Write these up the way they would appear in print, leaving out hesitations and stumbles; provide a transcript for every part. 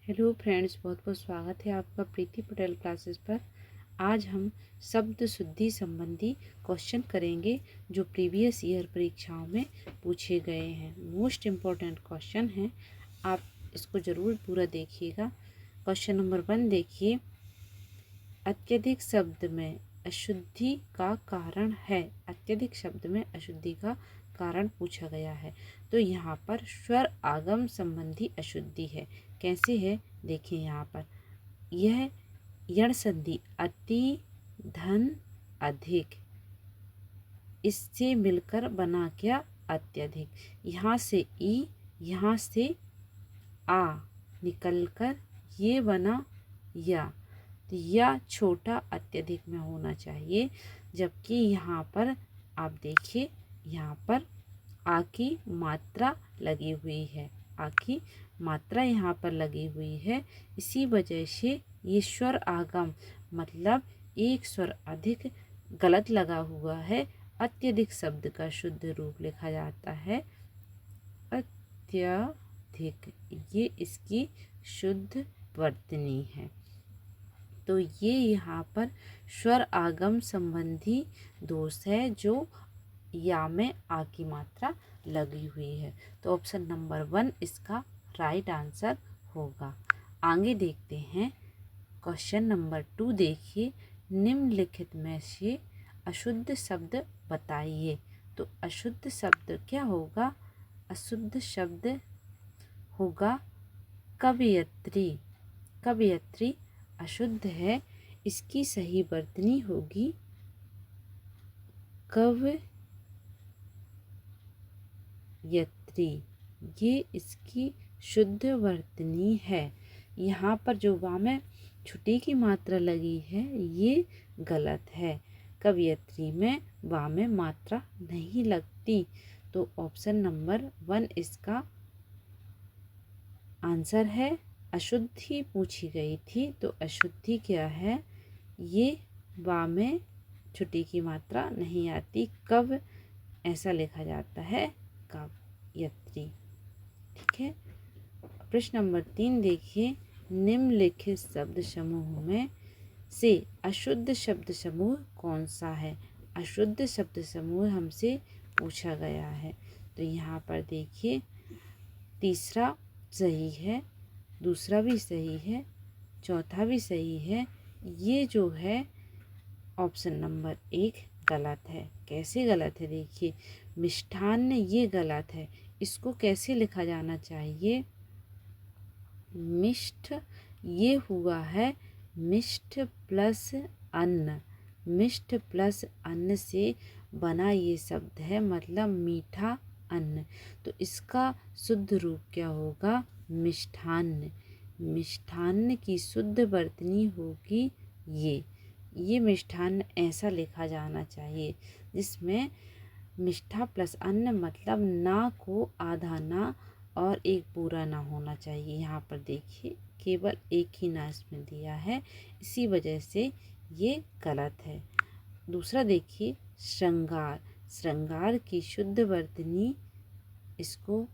Hello friends, बहुत बहुत स्वागत है आपका प्रीति पटेल क्लासेस पर। आज हम शब्द शुद्धि संबंधी क्वेश्चन करेंगे जो प्रीवियस ईयर परीक्षाओं में पूछे गए हैं। मोस्ट इम्पॉर्टेंट क्वेश्चन हैं, आप इसको ज़रूर पूरा देखिएगा। क्वेश्चन नंबर 1 देखिए, अत्यधिक शब्द में अशुद्धि का कारण है। अत्यधिक शब्द में अशुद्धि का कारण पूछा गया है। तो यहाँ पर स्वर आगम संबंधी अशुद्धि है। कैसे है देखिए, यहाँ पर यह यण संधि अति, धन, अधिक, इससे मिलकर बना क्या? अत्यधिक। यहाँ से ई, यहाँ से आ निकलकर ये बना या। तो या छोटा अत्यधिक में होना चाहिए, जबकि यहाँ पर आप देखिए, यहाँ पर आ की मात्रा लगी हुई है। आ की मात्रा यहाँ पर लगी हुई है, इसी वजह से ये स्वर आगम मतलब एक स्वर अधिक गलत लगा हुआ है। अत्यधिक शब्द का शुद्ध रूप लिखा जाता है अत्यधिक। ये इसकी शुद्ध वर्तनी है। तो ये यहाँ पर स्वर आगम संबंधी दोष है, जो या में आ की मात्रा लगी हुई है। तो ऑप्शन नंबर 1 इसका राइट आंसर होगा। आगे देखते हैं क्वेश्चन नंबर 2 देखिए, निम्नलिखित में से अशुद्ध शब्द बताइए। तो अशुद्ध शब्द क्या होगा? अशुद्ध शब्द होगा कवयित्री। कवयित्री अशुद्ध है, इसकी सही वर्तनी होगी कवयित्री। ये इसकी शुद्ध वर्तनी है। यहाँ पर जो वा में छुट्टी की मात्रा लगी है ये गलत है। कवयित्री में वा में मात्रा नहीं लगती। तो ऑप्शन नंबर 1 इसका आंसर है। अशुद्धि पूछी गई थी, तो अशुद्धि क्या है? ये वा में छुट्टी की मात्रा नहीं आती, कव ऐसा लिखा जाता है, कवयित्री। ठीक है। प्रश्न नंबर 3 देखिए, निम्नलिखित शब्द समूह में से अशुद्ध शब्द समूह कौन सा है? अशुद्ध शब्द समूह हमसे पूछा गया है। तो यहाँ पर देखिए, तीसरा सही है, दूसरा भी सही है, चौथा भी सही है। ये जो है ऑप्शन नंबर 1 गलत है। कैसे गलत है देखिए, मिष्ठान्न ये गलत है। इसको कैसे लिखा जाना चाहिए? मिष्ठ ये हुआ है मिष्ठ प्लस अन्न। मिष्ठ प्लस अन्न से बना ये शब्द है, मतलब मीठा अन्न। तो इसका शुद्ध रूप क्या होगा? मिष्ठान्न। मिष्ठान्न की शुद्ध वर्तनी होगी ये मिष्ठान्न ऐसा लिखा जाना चाहिए, जिसमें मिष्ठा प्लस अन्न मतलब ना को आधा ना और एक पूरा ना होना चाहिए। यहाँ पर देखिए केवल एक ही ना इसमें दिया है, इसी वजह से ये गलत है। दूसरा देखिए, श्रृंगार। श्रृंगार की शुद्ध वर्तनी इसको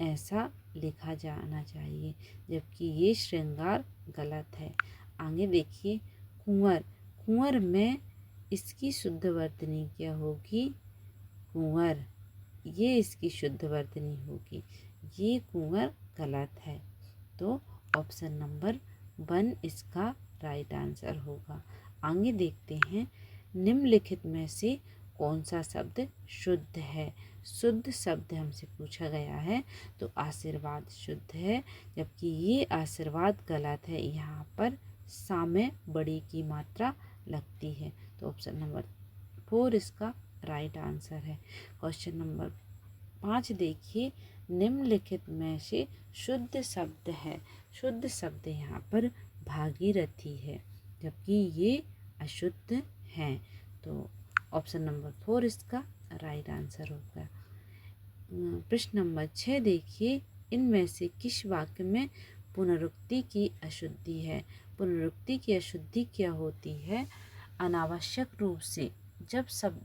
ऐसा लिखा जाना चाहिए, जबकि ये श्रृंगार गलत है। आगे देखिए, कुंवर। कुंवर में इसकी शुद्ध वर्तनी क्या होगी? कुंवर। ये इसकी शुद्ध वर्तनी होगी, ये कुंवर गलत है। तो ऑप्शन नंबर 1 इसका राइट आंसर होगा। आगे देखते हैं, निम्नलिखित में से कौन सा शब्द शुद्ध है? शुद्ध शब्द हमसे पूछा गया है, तो आशीर्वाद शुद्ध है, जबकि ये आशीर्वाद गलत है। यहाँ पर सा में बड़ी की मात्रा लगती है। तो ऑप्शन नंबर 4 इसका राइट आंसर है। क्वेश्चन नंबर 5 देखिए, निम्नलिखित में से शुद्ध शब्द है। शुद्ध शब्द यहाँ पर भागीरथी है, जबकि ये अशुद्ध है। तो ऑप्शन नंबर 4 इसका राइट आंसर होगा। प्रश्न नंबर 6 देखिए, इनमें से किस वाक्य में पुनरुक्ति की अशुद्धि है? पुनरुक्ति की अशुद्धि क्या होती है? अनावश्यक रूप से जब सब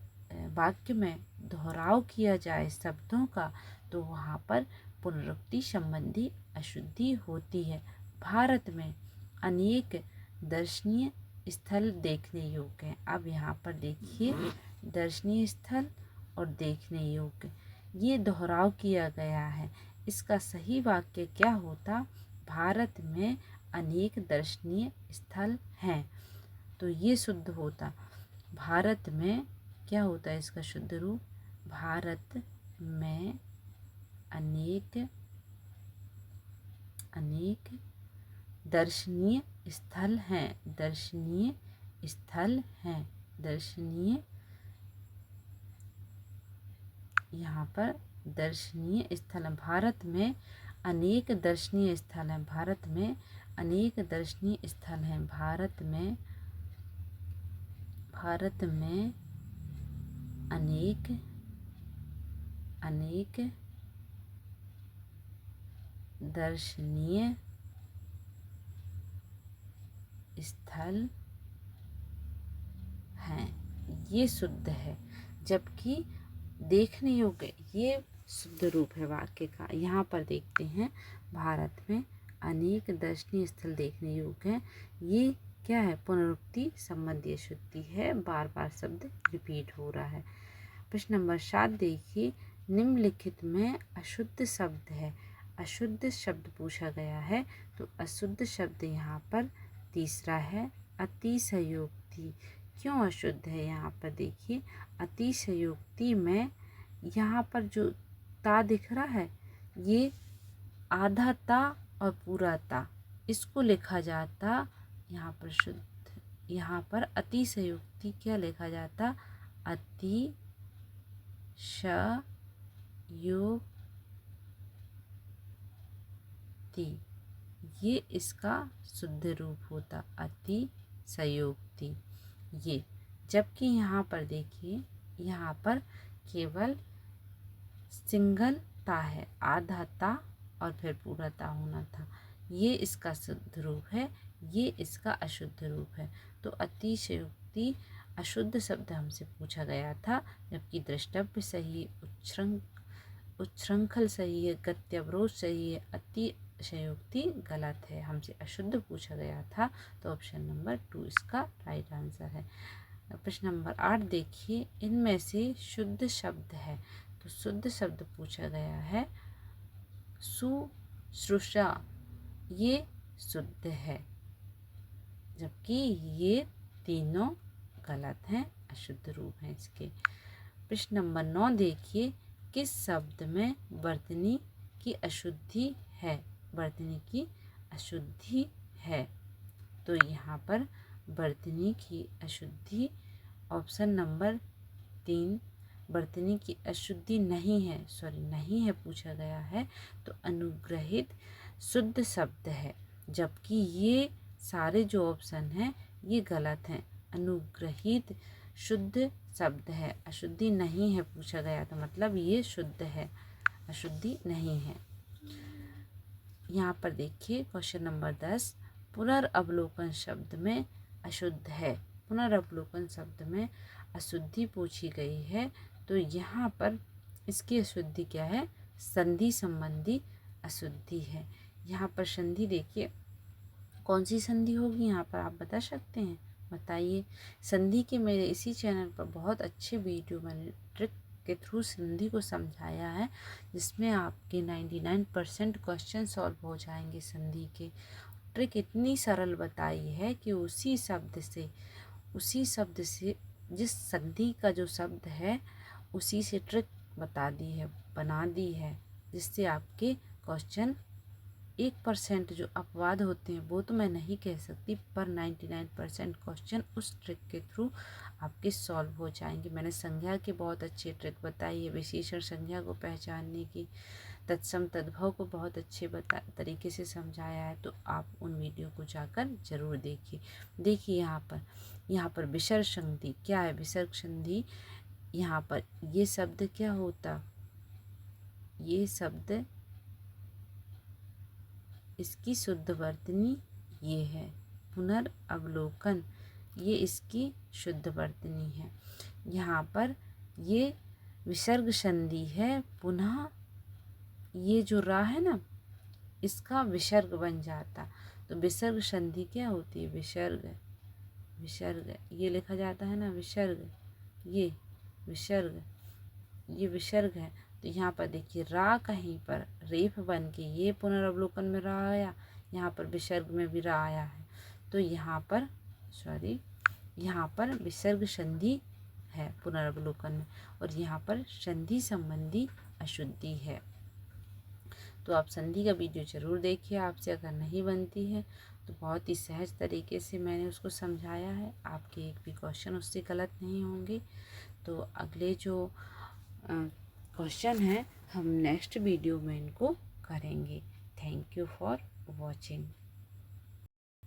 वाक्य में दोहराव किया जाए शब्दों का, तो वहाँ पर पुनरुक्ति संबंधी अशुद्धि होती है। भारत में अनेक दर्शनीय स्थल देखने योग्य हैं। अब यहाँ पर देखिए दर्शनीय स्थल और देखने योग्य, ये दोहराव किया गया है। इसका सही वाक्य क्या होता? भारत में अनेक दर्शनीय स्थल हैं। तो ये शुद्ध होता, भारत में क्या होता है इसका शुद्ध रूप? भारत में अनेक दर्शनीय स्थल हैं। दर्शनीय स्थल हैं। दर्शनीय, यहाँ पर दर्शनीय स्थल है। भारत में अनेक दर्शनीय स्थल हैं। भारत में अनेक दर्शनीय स्थल हैं। भारत में अनेक दर्शनीय स्थल हैं। ये शुद्ध है, जबकि देखने योग्य ये शुद्ध रूप है वाक्य का। यहाँ पर देखते हैं भारत में अनेक दर्शनीय स्थल देखने योग्य हैं। ये क्या है? पुनरुक्ति संबंधी शुद्धि है, बार बार शब्द रिपीट हो रहा है। प्रश्न नंबर 7 देखिए, निम्नलिखित में अशुद्ध शब्द है। अशुद्ध शब्द पूछा गया है, तो अशुद्ध शब्द यहाँ पर तीसरा है, अतिशयोक्ति। क्यों अशुद्ध है? यहाँ पर देखिए अतिशयोक्ति में यहाँ पर जो ता दिख रहा है, ये आधा ता और पूरा ता, इसको लिखा जाता यहाँ पर शुद्ध। यहाँ पर अतिशयोक्ति क्या लिखा जाता? अतिशयोक्ति। ये इसका शुद्ध रूप होता, अतिशयोक्ति ये। जबकि यहाँ पर देखिए, यहाँ पर केवल सिंगल ता है, आधा ता और फिर पूरा ता होना था। ये इसका शुद्ध रूप है, ये इसका अशुद्ध रूप है। तो अतिशयोक्ति अशुद्ध शब्द हमसे पूछा गया था, जबकि द्रष्टव्य सही, उच्छृंखल सही है, गत्यवरोध सही है, अतिशयोक्ति गलत है। हमसे अशुद्ध पूछा गया था, तो ऑप्शन नंबर 2 इसका राइट आंसर है। प्रश्न नंबर 8 देखिए, इनमें से शुद्ध शब्द है। तो शुद्ध शब्द पूछा गया है, शुश्रूषा, ये शुद्ध है, जबकि ये तीनों गलत हैं, अशुद्ध रूप हैं इसके। प्रश्न नंबर 9 देखिए, किस शब्द में वर्तनी की अशुद्धि है? वर्तनी की अशुद्धि है, तो यहाँ पर वर्तनी की अशुद्धि ऑप्शन नंबर 3, वर्तनी की अशुद्धि नहीं है, नहीं है पूछा गया है, तो अनुग्रहित शुद्ध शब्द है। जबकि ये सारे जो ऑप्शन हैं ये गलत हैं। अनुग्रहित शुद्ध शब्द है, अशुद्धि नहीं है पूछा गया, तो मतलब ये शुद्ध है, अशुद्धि नहीं है। यहाँ पर देखिए क्वेश्चन नंबर 10, पुनर्अवलोकन शब्द में अशुद्ध है। पुनर्अवलोकन शब्द में अशुद्धि पूछी गई है, तो यहाँ पर इसकी अशुद्धि क्या है? संधि संबंधी अशुद्धि है। यहाँ पर संधि देखिए कौन सी संधि होगी, यहाँ पर आप बता सकते हैं? बताइए। संधि के मेरे इसी चैनल पर बहुत अच्छे वीडियो मैंने ट्रिक के थ्रू संधि को समझाया है, जिसमें आपके 99% क्वेश्चन सॉल्व हो जाएंगे। संधि के ट्रिक इतनी सरल बताई है कि उसी शब्द से जिस संधि का जो शब्द है उसी से ट्रिक बता दी है, बना दी है, जिससे आपके क्वेश्चन 1% जो अपवाद होते हैं वो तो मैं नहीं कह सकती, पर 99% क्वेश्चन उस ट्रिक के थ्रू आपके सॉल्व हो जाएंगे। मैंने संज्ञा के बहुत अच्छी ट्रिक बताई है, विशेषण संज्ञा को पहचानने की, तत्सम तद्भव को बहुत अच्छे तरीके से समझाया है, तो आप उन वीडियो को जाकर जरूर देखिए। देखिए यहाँ पर विसर्ग संधि क्या है? विसर्ग संधि यहाँ पर ये शब्द क्या होता? ये शब्द इसकी शुद्ध वर्तनी ये है। पुनर्अवलोकन ये इसकी शुद्ध वर्तनी है। यहाँ पर ये विसर्ग संधि है। पुनः ये जो रा है ना, इसका विसर्ग बन जाता। तो विसर्ग संधि क्या होती है? विसर्ग, विसर्ग ये लिखा जाता है ना, विसर्ग, ये विसर्ग, ये विसर्ग है। तो यहाँ पर देखिए रा कहीं पर रेफ बन के ये पुनर्वलोकन में रा आया, यहाँ पर विसर्ग में भी रा आया है। तो यहाँ पर यहाँ पर विसर्ग संधि है पुनर्वलोकन में, और यहाँ पर संधि संबंधी अशुद्धि है। तो आप संधि का वीडियो जरूर देखिए, आपसे अगर नहीं बनती है तो बहुत ही सहज तरीके से मैंने उसको समझाया है, आपके एक भी क्वेश्चन उससे गलत नहीं होंगे। तो अगले जो क्वेश्चन है हम नेक्स्ट वीडियो में इनको करेंगे। Thank you for watching.